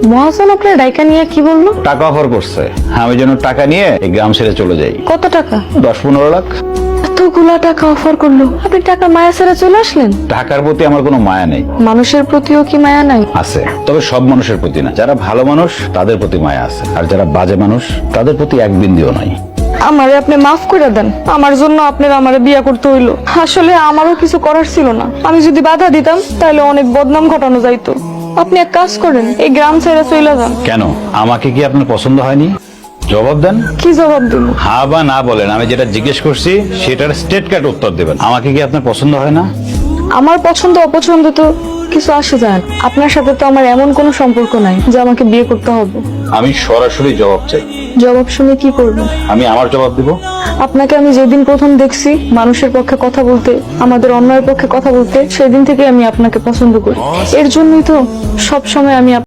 মহাজন আপনার ডাইকা নিয়ে কি বললো? টাকা অফার করছে, আমি যেন টাকা নিয়ে এই গ্রাম ছেড়ে চলে যাই। কত টাকা? 10-15 লাখ। এতগুলা টাকা অফার করলো, আপনি টাকা মায়া ছেড়ে চলে আসলেন? টাকার প্রতি আমার কোনো মায়া নেই। মানুষের প্রতিও কি মায়া নাই? আছে, তবে সব মানুষের প্রতি না। যারা ভালো মানুষ তাদের প্রতি মায়া আছে, আর যারা বাজে মানুষ তাদের প্রতি এক বিন্দুও নাই। আমারে আপনি মাফ করে দেন, আমার জন্য আপনার আমারে বিয়ে করতে হইলো। আসলে আমারও কিছু করার ছিল না, আমি যদি বাধা দিতাম তাহলে অনেক বদনাম ঘটানো যাইতো। আপনি এক কাজ করেন, এই গ্রাম ছেড়ে চলে যান। কেন, আমাকে কি আপনার পছন্দ হয়নি? জবাব দেন। কি জবাব দেব? হ্যাঁ বা না বলেন, আমি যেটা জিজ্ঞেস করছি সেটার স্টেট কাট উত্তর দেবেন। আমাকে কি আপনার পছন্দ হয় না? আমার পছন্দ অপছন্দ তো কিছু আসে যায় না। আপনার সাথে তো আমার এমন কোনো সম্পর্ক নাই যে আমাকে বিয়ে করতে হবে। আমি সরাসরি জবাব চাই। জবাব শুনে কি করবেন? আমি আমার জবাব দিব। আপনাকে আমি যেদিন প্রথম দেখছি মানুষের পক্ষে কথা বলতে, আমাদের অন্যায়ের পক্ষে কথা বলতে, সেদিন থেকে আমি আপনাকে পছন্দ করি। এর জন্যই তো সব সময় আমি